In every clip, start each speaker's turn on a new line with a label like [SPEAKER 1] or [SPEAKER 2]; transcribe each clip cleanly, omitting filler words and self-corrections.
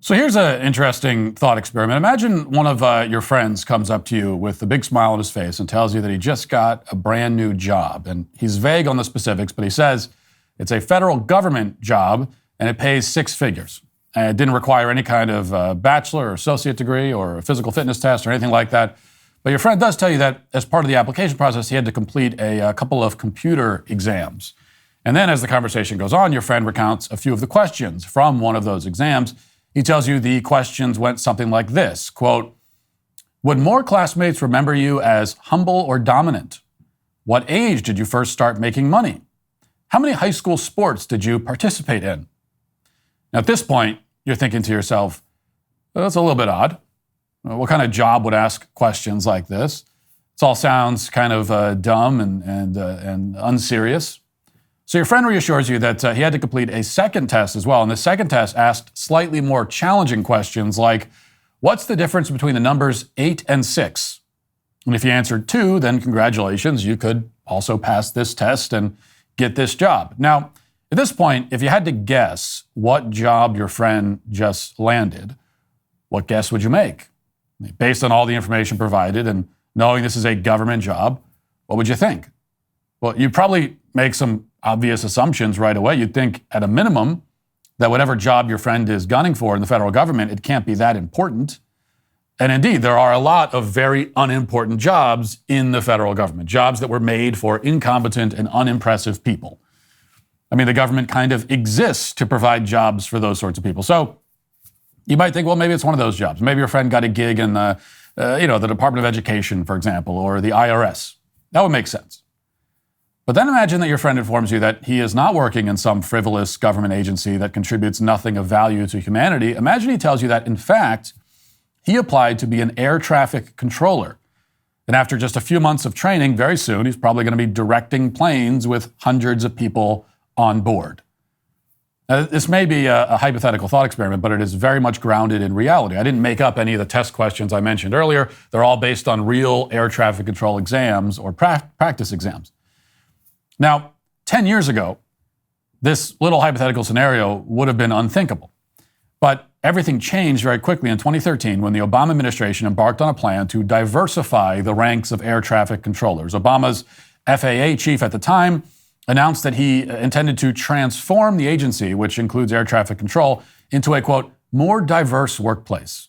[SPEAKER 1] So here's an interesting thought experiment. Imagine one of your friends comes up to you with a big smile on his face and tells you that he just got a brand new job. And he's vague on the specifics, but he says it's a federal government job and it pays six figures. And it didn't require any kind of bachelor or associate degree or a physical fitness test or anything like that. But your friend does tell you that as part of the application process, he had to complete a couple of computer exams. And then as the conversation goes on, your friend recounts a few of the questions from one of those exams. He tells you the questions went something like this, quote, would more classmates remember you as humble or dominant? What age did you first start making money? How many high school sports did you participate in? Now, at this point, you're thinking to yourself, well, that's a little bit odd. What kind of job would ask questions like this? It all sounds kind of dumb and unserious. So your friend reassures you that he had to complete a second test as well. And the second test asked slightly more challenging questions like, what's the difference between the numbers 8 and 6? And if you answered 2, then congratulations, you could also pass this test and get this job. Now, at this point, if you had to guess what job your friend just landed, what guess would you make? Based on all the information provided and knowing this is a government job, what would you think? Well, you'd probably make some obvious assumptions right away. You'd think at a minimum that whatever job your friend is gunning for in the federal government, it can't be that important. And indeed, there are a lot of very unimportant jobs in the federal government, jobs that were made for incompetent and unimpressive people. I mean, the government kind of exists to provide jobs for those sorts of people. So you might think, well, maybe it's one of those jobs. Maybe your friend got a gig in the Department of Education, for example, or the IRS. That would make sense. But then imagine that your friend informs you that he is not working in some frivolous government agency that contributes nothing of value to humanity. Imagine he tells you that, in fact, he applied to be an air traffic controller. And after just a few months of training, very soon, he's probably going to be directing planes with hundreds of people on board. Now, this may be a hypothetical thought experiment, but it is very much grounded in reality. I didn't make up any of the test questions I mentioned earlier. They're all based on real air traffic control exams or practice exams. Now, 10 years ago, this little hypothetical scenario would have been unthinkable. But everything changed very quickly in 2013 when the Obama administration embarked on a plan to diversify the ranks of air traffic controllers. Obama's FAA chief at the time announced that he intended to transform the agency, which includes air traffic control, into a, quote, more diverse workplace.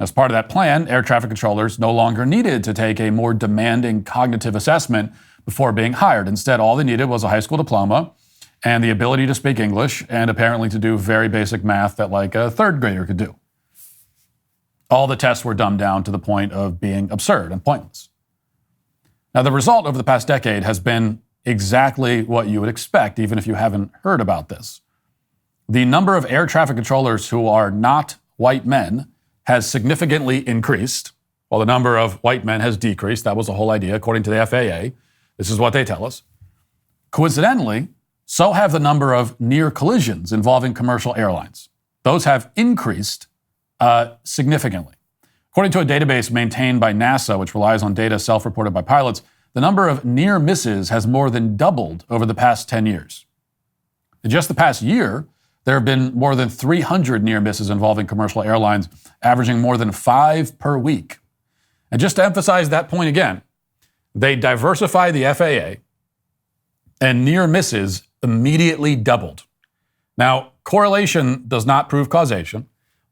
[SPEAKER 1] As part of that plan, air traffic controllers no longer needed to take a more demanding cognitive assessment before being hired. Instead, all they needed was a high school diploma and the ability to speak English and apparently to do very basic math that like a third grader could do. All the tests were dumbed down to the point of being absurd and pointless. Now, the result over the past decade has been exactly what you would expect, even if you haven't heard about this. The number of air traffic controllers who are not white men has significantly increased, while the number of white men has decreased. That was the whole idea, according to the FAA. This is what they tell us. Coincidentally, so have the number of near collisions involving commercial airlines. Those have increased significantly. According to a database maintained by NASA, which relies on data self-reported by pilots, the number of near misses has more than doubled over the past 10 years. In just the past year, there have been more than 300 near misses involving commercial airlines, averaging more than 5 per week. And just to emphasize that point again, they diversify the FAA, and near misses immediately doubled. Now, correlation does not prove causation,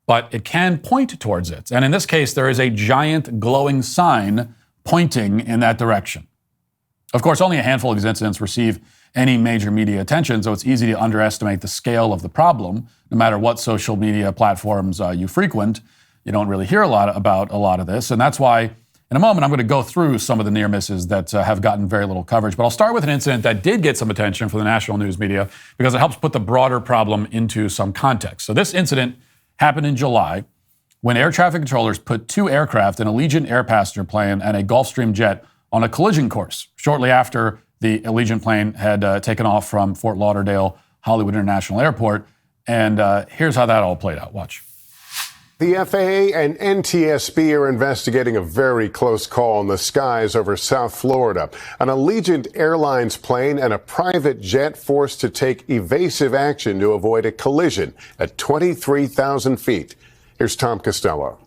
[SPEAKER 1] but it can point towards it. And in this case, there is a giant glowing sign pointing in that direction. Of course, only a handful of these incidents receive any major media attention, so it's easy to underestimate the scale of the problem. No matter what social media platforms you frequent, you don't really hear a lot about a lot of this. And that's why, in a moment, I'm going to go through some of the near misses that have gotten very little coverage. But I'll start with an incident that did get some attention from the national news media because it helps put the broader problem into some context. So this incident happened in July when air traffic controllers put 2 aircraft, an Allegiant Air passenger plane and a Gulfstream jet, on a collision course shortly after the Allegiant plane had taken off from Fort Lauderdale Hollywood International Airport. And here's how that all played out. Watch.
[SPEAKER 2] The FAA and NTSB are investigating a very close call in the skies over South Florida. An Allegiant Airlines plane and a private jet forced to take evasive action to avoid a collision at 23,000 feet. Here's Tom Costello.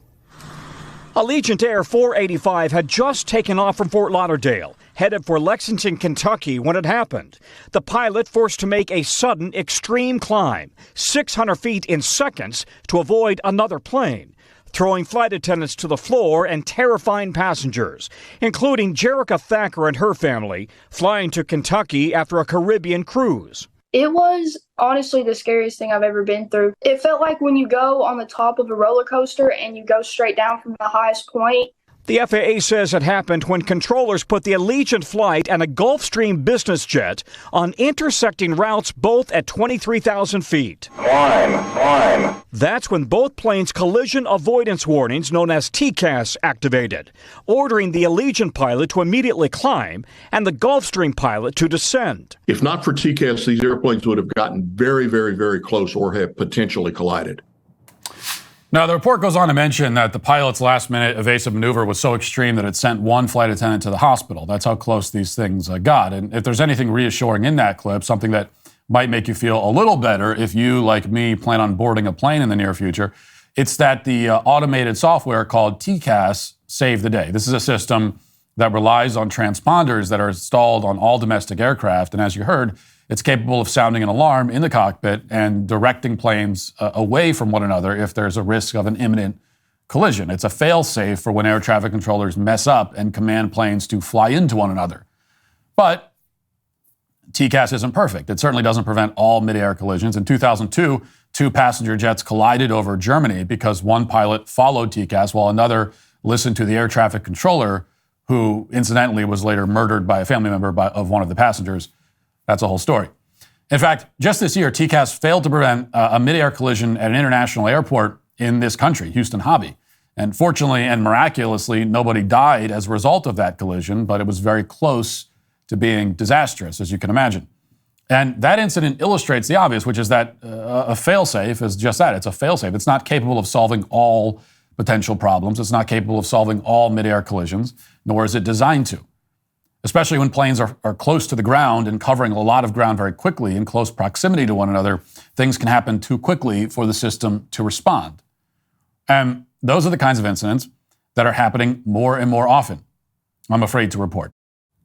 [SPEAKER 3] Allegiant Air 485 had just taken off from Fort Lauderdale, headed for Lexington, Kentucky when it happened. The pilot forced to make a sudden extreme climb, 600 feet in seconds, to avoid another plane, throwing flight attendants to the floor and terrifying passengers, including Jerica Thacker and her family, flying to Kentucky after a Caribbean cruise.
[SPEAKER 4] It was honestly the scariest thing I've ever been through. It felt like when you go on the top of a roller coaster and you go straight down from the highest point.
[SPEAKER 3] The FAA says it happened when controllers put the Allegiant flight and a Gulfstream business jet on intersecting routes both at 23,000 feet. Climb. That's when both planes' collision avoidance warnings, known as TCAS, activated, ordering the Allegiant pilot to immediately climb and the Gulfstream pilot to descend.
[SPEAKER 5] If not for TCAS, these airplanes would have gotten very, very, very close or have potentially collided.
[SPEAKER 1] Now, the report goes on to mention that the pilot's last-minute evasive maneuver was so extreme that it sent one flight attendant to the hospital. That's how close these things got. And if there's anything reassuring in that clip, something that might make you feel a little better if you, like me, plan on boarding a plane in the near future, it's that the automated software called TCAS saved the day. This is a system that relies on transponders that are installed on all domestic aircraft. And as you heard, it's capable of sounding an alarm in the cockpit and directing planes away from one another if there's a risk of an imminent collision. It's a fail-safe for when air traffic controllers mess up and command planes to fly into one another. But TCAS isn't perfect. It certainly doesn't prevent all mid-air collisions. In 2002, two passenger jets collided over Germany because one pilot followed TCAS while another listened to the air traffic controller, who incidentally was later murdered by a family member of one of the passengers. That's a whole story. In fact, just this year, TCAS failed to prevent a mid-air collision at an international airport in this country, Houston Hobby. And fortunately and miraculously, nobody died as a result of that collision, but it was very close to being disastrous, as you can imagine. And that incident illustrates the obvious, which is that a fail-safe is just that. It's a fail-safe. It's not capable of solving all potential problems. It's not capable of solving all mid-air collisions, nor is it designed to. Especially when planes are close to the ground and covering a lot of ground very quickly in close proximity to one another, things can happen too quickly for the system to respond. And those are the kinds of incidents that are happening more and more often, I'm afraid to report.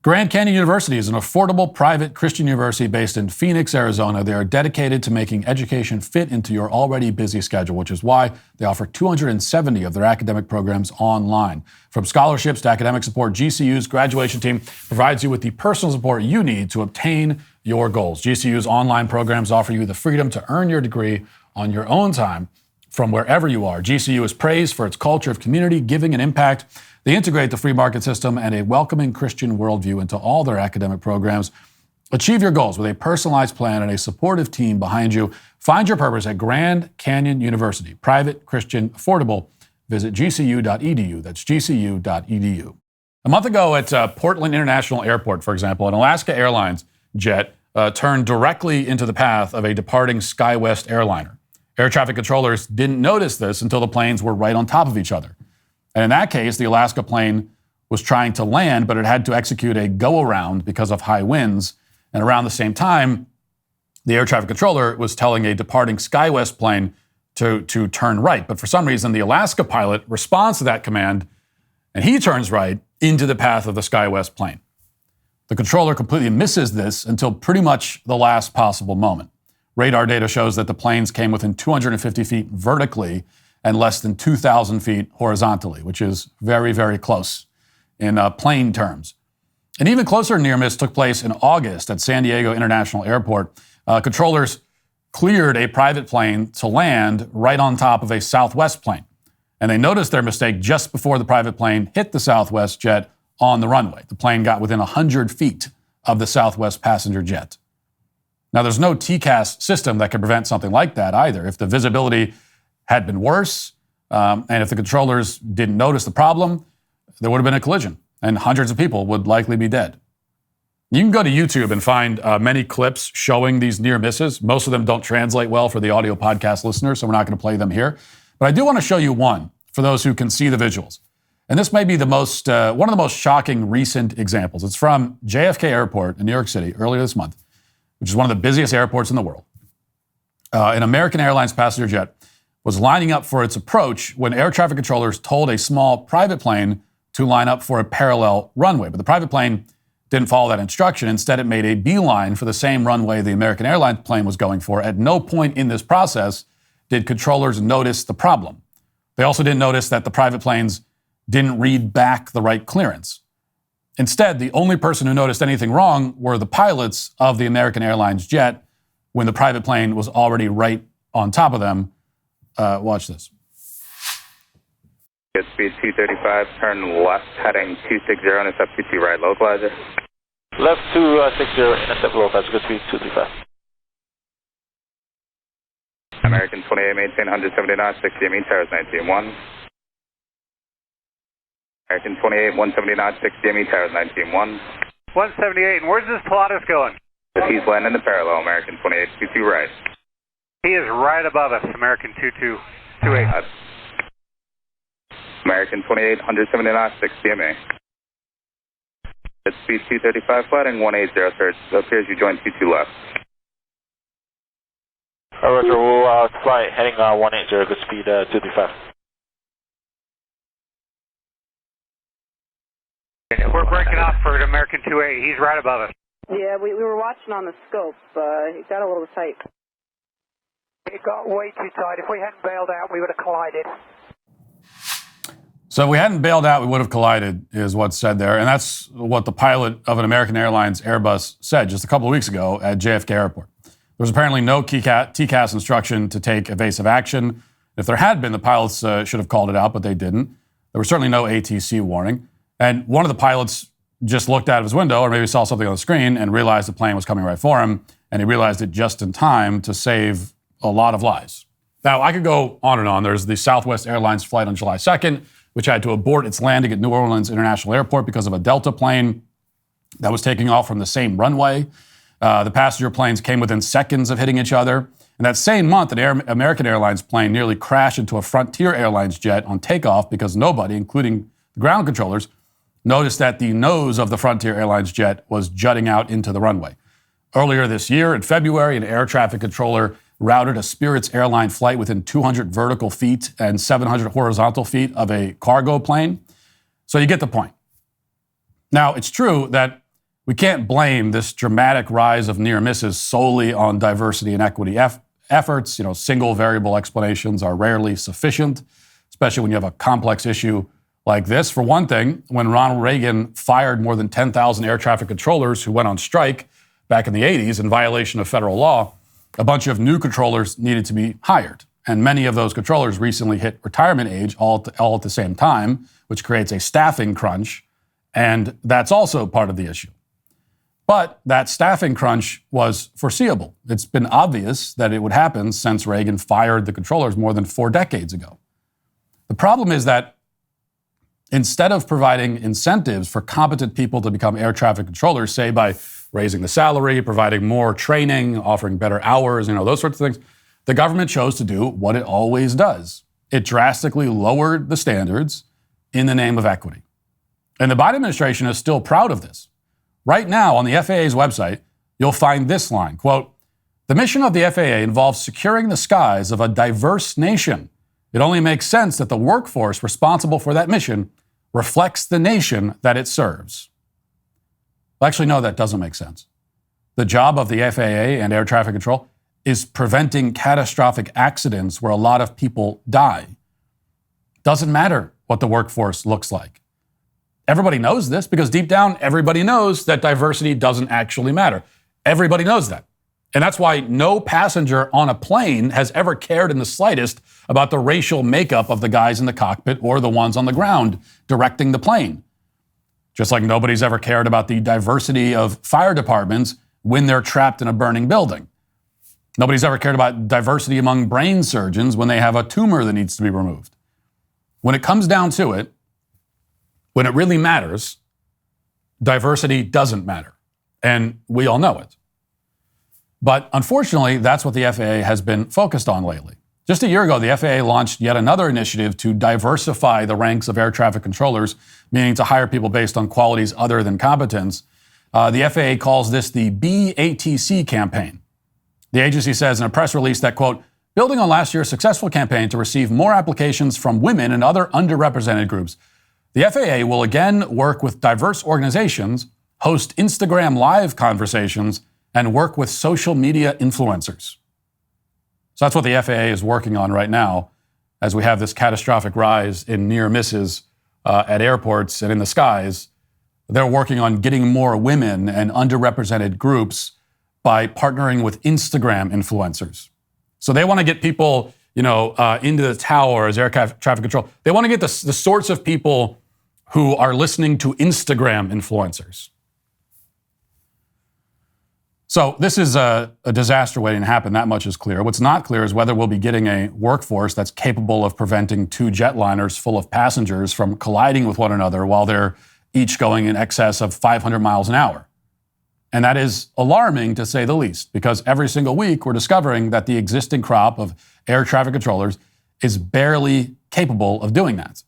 [SPEAKER 1] Grand Canyon University is an affordable private Christian university based in Phoenix, Arizona. They are dedicated to making education fit into your already busy schedule, which is why they offer 270 of their academic programs online. From scholarships to academic support, GCU's graduation team provides you with the personal support you need to obtain your goals. GCU's online programs offer you the freedom to earn your degree on your own time from wherever you are. GCU is praised for its culture of community, giving, and impact. They integrate the free market system and a welcoming Christian worldview into all their academic programs. Achieve your goals with a personalized plan and a supportive team behind you. Find your purpose at Grand Canyon University. Private, Christian, affordable. Visit gcu.edu. That's gcu.edu. A month ago at Portland International Airport, for example, an Alaska Airlines jet turned directly into the path of a departing SkyWest airliner. Air traffic controllers didn't notice this until the planes were right on top of each other. And in that case, the Alaska plane was trying to land, but it had to execute a go-around because of high winds. And around the same time, the air traffic controller was telling a departing SkyWest plane to turn right. But for some reason, the Alaska pilot responds to that command, and he turns right into the path of the SkyWest plane. The controller completely misses this until pretty much the last possible moment. Radar data shows that the planes came within 250 feet vertically and less than 2,000 feet horizontally, which is very, very close in plane terms. An even closer near miss took place in August at San Diego International Airport. Controllers cleared a private plane to land right on top of a Southwest plane. And they noticed their mistake just before the private plane hit the Southwest jet on the runway. The plane got within 100 feet of the Southwest passenger jet. Now, there's no TCAS system that can prevent something like that either. If the visibility had been worse, and if the controllers didn't notice the problem, there would have been a collision, and hundreds of people would likely be dead. You can go to YouTube and find many clips showing these near misses. Most of them don't translate well for the audio podcast listeners, so we're not going to play them here. But I do want to show you one for those who can see the visuals. And this may be the most one of the most shocking recent examples. It's from JFK Airport in New York City earlier this month, which is one of the busiest airports in the world. An American Airlines passenger jet was lining up for its approach when air traffic controllers told a small private plane to line up for a parallel runway. But the private plane didn't follow that instruction. Instead, it made a beeline for the same runway the American Airlines plane was going for. At no point in this process did controllers notice the problem. They also didn't notice that the private planes didn't read back the right clearance. Instead, the only person who noticed anything wrong were the pilots of the American Airlines jet when the private plane was already right on top of them. Watch this.
[SPEAKER 6] Good speed 235, turn left heading 260, intercept 22 right, localizer.
[SPEAKER 7] Left 260, intercept localizer, good speed 235.
[SPEAKER 6] American 28, maintain 179, 60, mean towers 19-1. American 28, 179, 60, mean towers 19-1.
[SPEAKER 8] 178, and where's this Pilatus going?
[SPEAKER 6] He's landing the parallel, American 28, 22 right.
[SPEAKER 8] He is right above us, American 2228.
[SPEAKER 6] American 28, 179, 60 MA. At speed 235, flighting 180, sir. It appears you joined 22 left.
[SPEAKER 7] Roger, we'll fly heading 180, good speed 235.
[SPEAKER 8] We're breaking off for American 28. He's right above us.
[SPEAKER 9] Yeah, we were watching on the scope. It got a little tight.
[SPEAKER 8] It got way too tight. If we hadn't bailed out, we would have collided.
[SPEAKER 1] So if we hadn't bailed out, we would have collided, is what's said there. And that's what the pilot of an American Airlines Airbus said just a couple of weeks ago at JFK Airport. There was apparently no TCAS instruction to take evasive action. If there had been, the pilots should have called it out, but they didn't. There was certainly no ATC warning. And one of the pilots just looked out of his window or maybe saw something on the screen and realized the plane was coming right for him. And he realized it just in time to save a lot of lives. Now, I could go on and on. There's the Southwest Airlines flight on July 2nd, which had to abort its landing at New Orleans International Airport because of a Delta plane that was taking off from the same runway. The passenger planes came within seconds of hitting each other. And that same month, an American Airlines plane nearly crashed into a Frontier Airlines jet on takeoff because nobody, including the ground controllers, noticed that the nose of the Frontier Airlines jet was jutting out into the runway. Earlier this year, in February, an air traffic controller routed a Spirit's airline flight within 200 vertical feet and 700 horizontal feet of a cargo plane. So you get the point. Now, it's true that we can't blame this dramatic rise of near misses solely on diversity and equity efforts. Single variable explanations are rarely sufficient, especially when you have a complex issue like this. For one thing, when Ronald Reagan fired more than 10,000 air traffic controllers who went on strike back in the 80s in violation of federal law, a bunch of new controllers needed to be hired. And many of those controllers recently hit retirement age all at the same time, which creates a staffing crunch. And that's also part of the issue. But that staffing crunch was foreseeable. It's been obvious that it would happen since Reagan fired the controllers more than 4 decades ago. The problem is that instead of providing incentives for competent people to become air traffic controllers, say by raising the salary, providing more training, offering better hours, those sorts of things, the government chose to do what it always does. It drastically lowered the standards in the name of equity. And the Biden administration is still proud of this. Right now on the FAA's website, you'll find this line, quote, "The mission of the FAA involves securing the skies of a diverse nation. It only makes sense that the workforce responsible for that mission reflects the nation that it serves." Well, actually, no, that doesn't make sense. The job of the FAA and air traffic control is preventing catastrophic accidents where a lot of people die. Doesn't matter what the workforce looks like. Everybody knows this because deep down, everybody knows that diversity doesn't actually matter. Everybody knows that. And that's why no passenger on a plane has ever cared in the slightest about the racial makeup of the guys in the cockpit or the ones on the ground directing the plane. Just like nobody's ever cared about the diversity of fire departments when they're trapped in a burning building. Nobody's ever cared about diversity among brain surgeons when they have a tumor that needs to be removed. When it comes down to it, when it really matters, diversity doesn't matter. And we all know it. But unfortunately, that's what the FAA has been focused on lately. Just a year ago, the FAA launched yet another initiative to diversify the ranks of air traffic controllers, meaning to hire people based on qualities other than competence. The FAA calls this the BATC campaign. The agency says in a press release that, quote, building on last year's successful campaign to receive more applications from women and other underrepresented groups, the FAA will again work with diverse organizations, host Instagram live conversations, and work with social media influencers. So that's what the FAA is working on right now as we have this catastrophic rise in near misses at airports and in the skies. They're working on getting more women and underrepresented groups by partnering with Instagram influencers. So they want to get people, into the tower as air traffic control. They want to get the sorts of people who are listening to Instagram influencers. So this is a disaster waiting to happen. That much is clear. What's not clear is whether we'll be getting a workforce that's capable of preventing two jetliners full of passengers from colliding with one another while they're each going in excess of 500 miles an hour. And that is alarming, to say the least, because every single week we're discovering that the existing crop of air traffic controllers is barely capable of doing that.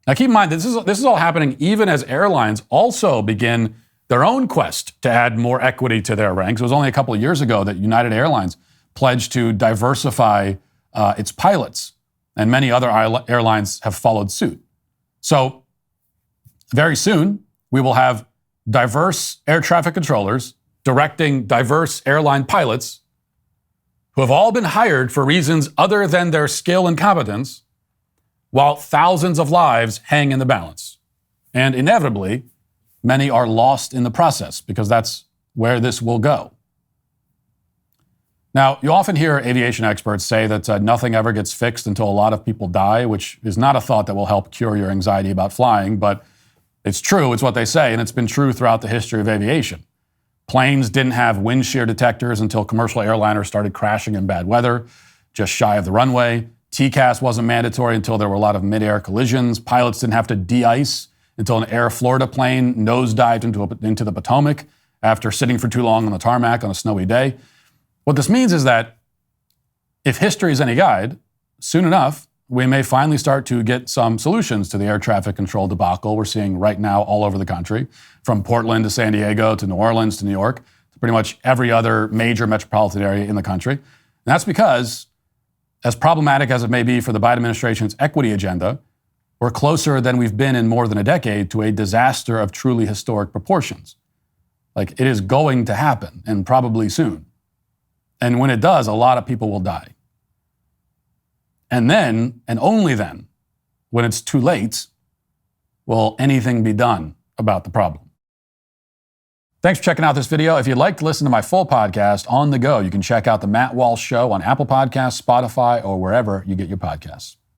[SPEAKER 1] Now keep in mind, this is all happening even as airlines also begin their own quest to add more equity to their ranks. It was only a couple of years ago that United Airlines pledged to diversify its pilots, and many other airlines have followed suit. So very soon, we will have diverse air traffic controllers directing diverse airline pilots who have all been hired for reasons other than their skill and competence, while thousands of lives hang in the balance. And inevitably, many are lost in the process because that's where this will go. Now, you often hear aviation experts say that nothing ever gets fixed until a lot of people die, which is not a thought that will help cure your anxiety about flying, but it's true, it's what they say, and it's been true throughout the history of aviation. Planes didn't have wind shear detectors until commercial airliners started crashing in bad weather, just shy of the runway. TCAS wasn't mandatory until there were a lot of mid-air collisions. Pilots didn't have to de-ice until an Air Florida plane nosedived into the Potomac after sitting for too long on the tarmac on a snowy day. What this means is that if history is any guide, soon enough, we may finally start to get some solutions to the air traffic control debacle we're seeing right now all over the country, from Portland to San Diego to New Orleans to New York, to pretty much every other major metropolitan area in the country. And that's because, as problematic as it may be for the Biden administration's equity agenda, we're closer than we've been in more than a decade to a disaster of truly historic proportions. Like, it is going to happen, and probably soon. And when it does, a lot of people will die. And then, and only then, when it's too late, will anything be done about the problem. Thanks for checking out this video. If you'd like to listen to my full podcast on the go, you can check out The Matt Walsh Show on Apple Podcasts, Spotify, or wherever you get your podcasts.